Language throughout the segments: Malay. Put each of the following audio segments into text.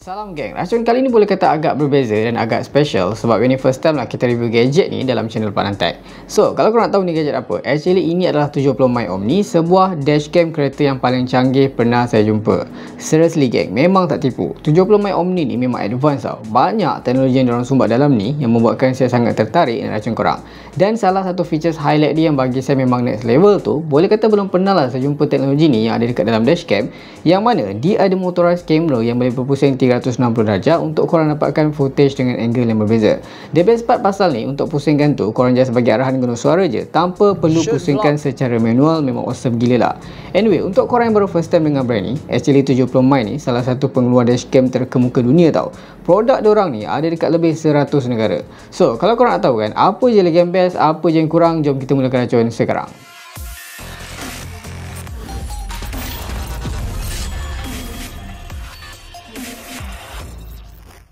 Salam geng, racun kali ni boleh kata agak berbeza dan agak special sebab ini first time lah kita review gadget ni dalam channel Padang Tech. So, kalau korang nak tahu ni gadget apa, actually ini adalah 70 My Omni, sebuah dashcam kereta yang paling canggih pernah saya jumpa. Seriously geng, memang tak tipu. 70 My Omni ni memang advance tau. Banyak teknologi yang diorang sumbat dalam ni yang membuatkan saya sangat tertarik dengan racun korang. Dan salah satu features highlight dia yang bagi saya memang next level tu, boleh kata belum pernah lah saya jumpa teknologi ni yang ada dekat dalam dashcam, yang mana dia ada motorized camera yang boleh berpusing 360 darjah untuk korang dapatkan footage dengan angle yang berbeza. The best part pasal ni, untuk pusingkan tu korang just bagi arahan guna suara je tanpa perlu pusingkan secara manual. Memang awesome gila lah. Anyway, untuk korang yang baru first time dengan brand ni, actually 70 My ni salah satu pengeluar dashcam terkemuka dunia tau. Produk diorang ni ada dekat lebih 100 negara. So, kalau korang nak tahu kan apa je lagi yang best, apa je yang kurang, jom kita mulakan racun sekarang.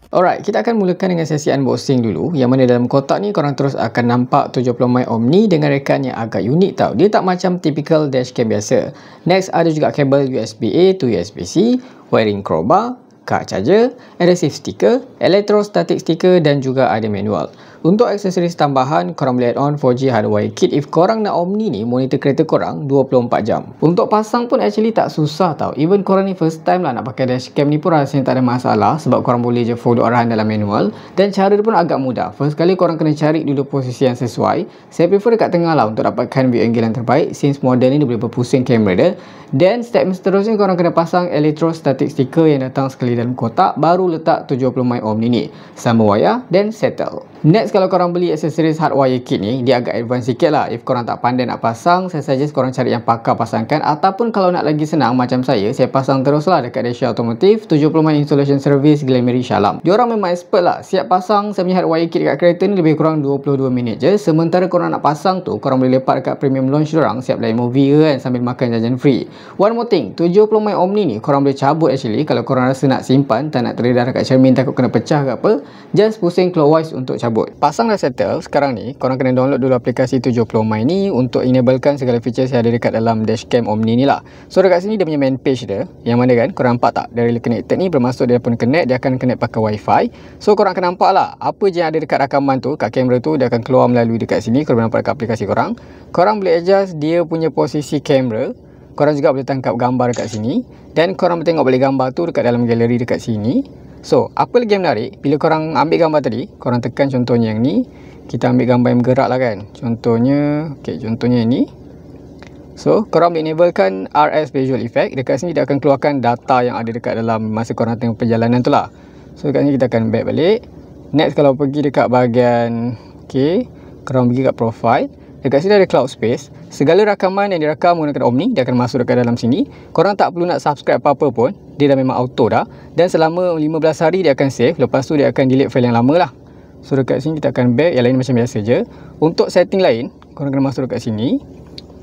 Alright, kita akan mulakan dengan sesi unboxing dulu, yang mana dalam kotak ni korang terus akan nampak 70 My Omni dengan rekaan yang agak unik tau. Dia tak macam typical dashcam biasa. Next, ada juga kabel USB-A to USB-C, wiring crowbar, card charger, adhesive sticker, electrostatic sticker dan juga ada manual. Untuk aksesoris tambahan, korang boleh add on 4G hardwire kit if korang nak Omni ni monitor kereta korang 24 jam. Untuk pasang pun actually tak susah tau. Even korang ni first time lah nak pakai dashcam ni pun rasanya tak ada masalah sebab korang boleh je follow arahan dalam manual, dan cara dia pun agak mudah. First kali korang kena cari dulu posisi yang sesuai. Saya prefer dekat tengah lah untuk dapatkan view angle yang terbaik since model ni dia boleh berpusing kamera dia. Dan step seterusnya korang kena pasang electrostatic sticker yang datang sekali dalam kotak, baru letak 70 My Omni ni, sama wayar dan settle. Next, kalau korang beli aksesoris hardwire kit ni, dia agak advance sikit lah. If korang tak pandai nak pasang, saya suggest korang cari yang pakar pasangkan, ataupun kalau nak lagi senang macam saya pasang terus lah dekat Dacia Automotive 70 My Installation Service Glameri Shalam. Diorang memang expert lah. Siap pasang saya punya hardwire kit dekat kereta ni lebih kurang 22 minit je. Sementara korang nak pasang tu, korang boleh lepak dekat premium launch diorang, siap lain movie ke kan, sambil makan jajan free. One more thing, 70 My Omni ni korang boleh cabut actually. Kalau korang rasa nak simpan, tak nak terdedah dekat cermin takut kena pecah ke apa, just pusing clockwise untuk cabut. Pasang dah settle, sekarang ni korang kena download dulu aplikasi 70 My ni untuk enablekan segala features yang ada dekat dalam dashcam Omni ni lah. So dekat sini dia punya main page dia, yang mana kan korang nampak tak, dari connected ni bermaksud dia pun connect, dia akan connect pakai wifi. So korang akan nampak lah apa je yang ada dekat rakaman tu, kat kamera tu, dia akan keluar melalui dekat sini. Korang nampak dekat aplikasi korang, korang boleh adjust dia punya posisi kamera. Korang juga boleh tangkap gambar dekat sini, dan korang boleh tengok balik gambar tu dekat dalam galeri dekat sini. So, apa lagi yang menarik, bila korang ambil gambar tadi, korang tekan contohnya yang ni, kita ambil gambar yang bergerak lah kan. Contohnya, contohnya ini. So, korang boleh enablekan RS Visual Effect. Dekat sini dia akan keluarkan data yang ada dekat dalam masa korang tengok perjalanan tu lah. So, dekat sini kita akan back balik. Next, kalau pergi dekat bahagian, korang pergi kat profile. Dekat sini ada cloud space. Segala rakaman yang direkam menggunakan Omni, dia akan masuk dekat dalam sini. Korang tak perlu nak subscribe apa-apa pun, dia dah memang auto dah. Dan selama 15 hari dia akan save. Lepas tu dia akan delete file yang lama lah. So dekat sini kita akan back. Yang lain macam biasa je. Untuk setting lain, korang kena masuk dekat sini,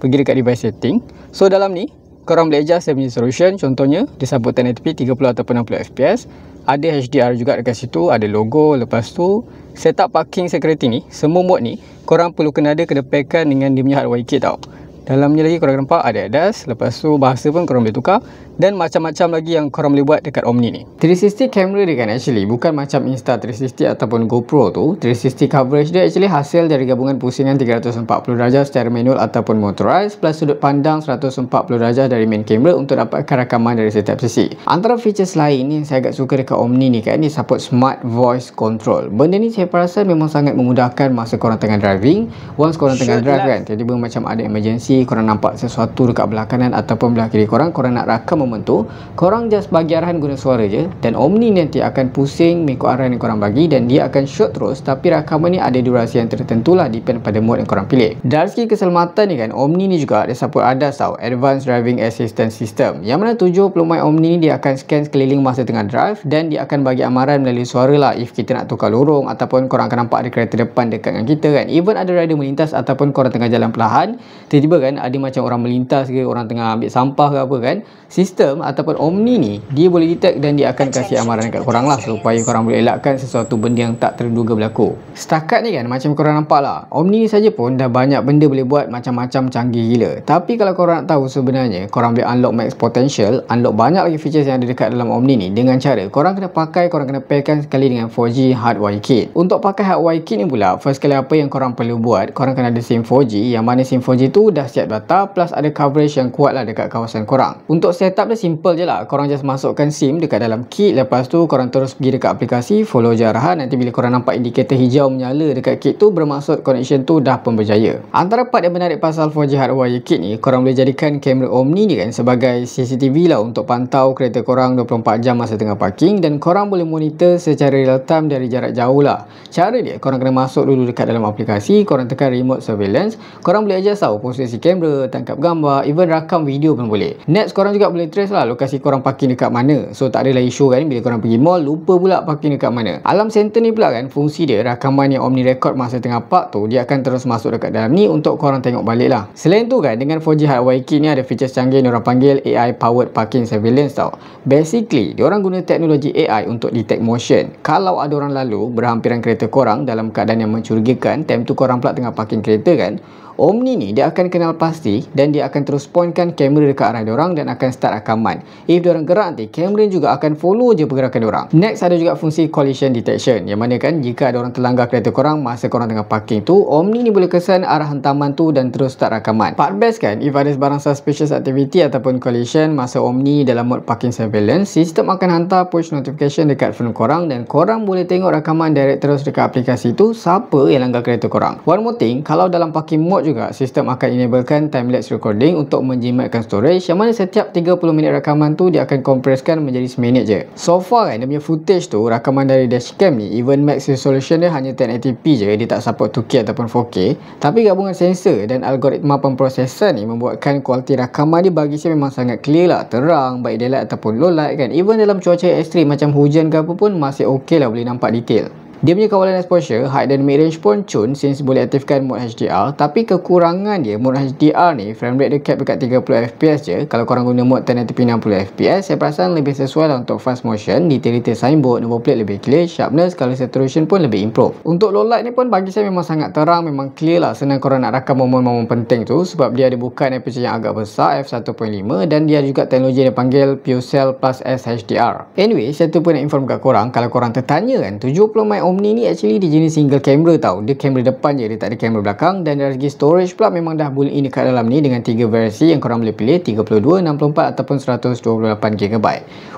pergi dekat device setting. So dalam ni korang boleh adjust dia punya resolution. Contohnya dia support 1080p 30 ataupun 60 fps. Ada HDR juga dekat situ, ada logo. Lepas tu setup parking security ni, semua mode ni korang perlu kena ada kedepankan dengan dia punya hardwire kit tau. Dalamnya lagi korang nampak ada ADAS. Lepas tu bahasa pun korang boleh tukar, dan macam-macam lagi yang korang boleh buat dekat Omni ni. 360 camera dia kan actually bukan macam Insta360 ataupun GoPro tu. 360 coverage dia actually hasil dari gabungan pusingan 340 darjah secara manual ataupun motorized, plus sudut pandang 140 darjah dari main camera untuk dapatkan rakaman dari setiap sisi. Antara features lain yang saya agak suka dekat Omni ni kan, ni support smart voice control. Benda ni saya perasan memang sangat memudahkan masa korang tengah driving. Once korang tengah drive kan, tiba-tiba macam ada emergency, korang nampak sesuatu dekat belah kanan ataupun belah kiri korang, korang nak rakam moment tu, korang just bagi arahan guna suara je, dan Omni nanti akan pusing mengikut arahan yang korang bagi, dan dia akan shoot terus. Tapi rakaman ni ada durasi yang tertentu lah, depend pada mode yang korang pilih. Dari segi keselamatan ni kan, Omni ni juga ada support ADAS tau, Advanced Driving Assistance System, yang mana 70 My Omni ni dia akan scan sekeliling masa tengah drive, dan dia akan bagi amaran melalui suara lah if kita nak tukar lorong, ataupun korang akan nampak ada kereta depan dekat dengan kita kan. Even ada rider melintas ataupun korang tengah jalan perlahan, tiba-tiba kan, ada macam orang melintas ke, orang tengah ambil sampah ke apa kan, sistem ataupun Omni ni dia boleh detect dan dia akan kasih amaran dekat korang lah supaya korang boleh elakkan sesuatu benda yang tak terduga berlaku. Setakat ni kan, macam korang nampak lah, Omni ni saja pun dah banyak benda boleh buat macam-macam canggih gila. Tapi kalau korang nak tahu sebenarnya, korang boleh unlock max potential, unlock banyak lagi features yang ada dekat dalam Omni ni dengan cara korang kena pairkan sekali dengan 4G hardwire kit. Untuk pakai hardwire kit ni pula, first kali apa yang korang perlu buat, korang kena ada SIM 4G, yang mana SIM 4G tu dah siap data plus ada coverage yang kuat lah dekat kawasan korang. Untuk setup dia simple je lah, korang just masukkan SIM dekat dalam kit, lepas tu korang terus pergi dekat aplikasi, follow je arahan. Nanti bila korang nampak indikator hijau menyala dekat kit tu, bermaksud connection tu dah pun berjaya. Antara part yang menarik pasal 4G hardwire kit ni, korang boleh jadikan kamera Omni ni kan sebagai CCTV lah untuk pantau kereta korang 24 jam masa tengah parking, dan korang boleh monitor secara real time dari jarak jauh lah. Cara dia, korang kena masuk dulu dekat dalam aplikasi, korang tekan remote surveillance, korang boleh adjust tahu posisi kamera, tangkap gambar, even rakam video pun boleh. Next, korang juga boleh trace lah lokasi korang parking dekat mana. So tak adalah isu kan bila korang pergi mall lupa pula parking dekat mana. Alarm center ni pula kan, fungsi dia rakaman yang Omni record masa tengah park tu, dia akan terus masuk dekat dalam ni untuk korang tengok balik lah. Selain tu kan, dengan 4G hardwire kit ni ada features canggih yang orang panggil AI powered parking surveillance tau. Basically, diorang guna teknologi AI untuk detect motion. Kalau ada orang lalu berhampiran kereta korang dalam keadaan yang mencurigakan, time tu korang pula tengah parking kereta kan, Omni ni dia akan kenal pasti dan dia akan terus pointkan kamera dekat arah diorang dan akan start rakaman. If diorang gerak nanti, kamera juga akan follow je pergerakan diorang. Next, ada juga fungsi collision detection, yang mana kan jika ada orang terlanggar kereta korang masa korang tengah parking tu, Omni ni boleh kesan arah hantaman tu dan terus start rakaman. Part best kan, if ada sebarang suspicious activity ataupun collision masa Omni dalam mode parking surveillance, sistem akan hantar push notification dekat phone korang dan korang boleh tengok rakaman direct terus dekat aplikasi tu siapa yang langgar kereta korang. One more thing, kalau dalam parking mode juga, sistem akan enablekan time-lapse recording untuk menjimatkan storage, yang mana setiap 30 minit rakaman tu dia akan kompreskan menjadi seminit je. So far kan, dia punya footage tu, rakaman dari dashcam ni, even max resolution dia hanya 1080p je, dia tak support 2K ataupun 4K, tapi gabungan sensor dan algoritma pemprosesan ni membuatkan kualiti rakaman dia bagi saya memang sangat clear lah, terang, baik daylight ataupun low light kan. Even dalam cuaca ekstrim macam hujan ke apa pun masih ok lah, boleh nampak detail. Dia punya kawalan exposure, high dan mid range pun cun since boleh aktifkan mode HDR, tapi kekurangan dia mode HDR ni frame rate dia cap dekat 30fps je. Kalau korang guna mode 1080p 60fps, saya perasan lebih sesuai lah untuk fast motion, detail-detail signboard, number plate lebih clear, sharpness, color saturation pun lebih improve. Untuk low light ni pun bagi saya memang sangat terang, memang clear lah, senang korang nak rakam momen-momen penting tu sebab dia ada bukan aperture yang agak besar f1.5 dan dia juga teknologi yang dipanggil PureCell Plus S HDR. Anyway, saya tu pun nak inform kat korang, kalau korang tertanya kan, 70 Omni ni actually dia jenis single camera tau. Dia kamera depan je, dia tak ada kamera belakang, dan dari segi storage pula memang dah built in dekat dalam ni dengan 3 versi yang korang boleh pilih, 32, 64 ataupun 128GB.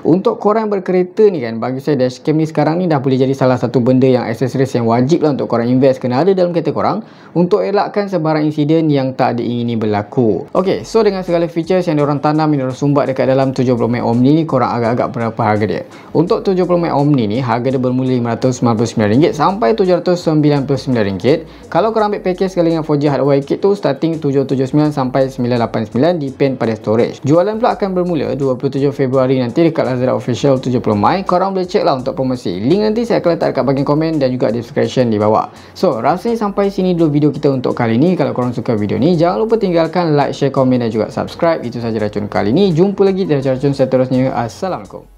Untuk korang berkereta ni kan, bagi saya dashcam ni sekarang ni dah boleh jadi salah satu benda yang aksesoris yang wajib lah untuk korang invest, kena ada dalam kereta korang untuk elakkan sebarang insiden yang tak diingini berlaku. Ok, so dengan segala features yang diorang tanam, yang diorang sumbat dekat dalam 70 Omni ni, korang agak-agak berapa harga dia? Untuk 70 Omni ni, harga dia bermula RM599 sampai RM799. Kalau korang ambil package sekali dengan 4G hardwire kit tu, starting 779 sampai 989, depend pada storage. Jualan pula akan bermula 27 Februari nanti dekat Lazada Official 70 Mai. Korang boleh check lah untuk promosi. Link nanti saya akan letak dekat bahagian komen dan juga description di bawah. So, rasanya sampai sini dulu video kita untuk kali ni. Kalau korang suka video ni, jangan lupa tinggalkan like, share, komen dan juga subscribe. Itu saja racun kali ni. Jumpa lagi dalam racun seterusnya. Assalamualaikum.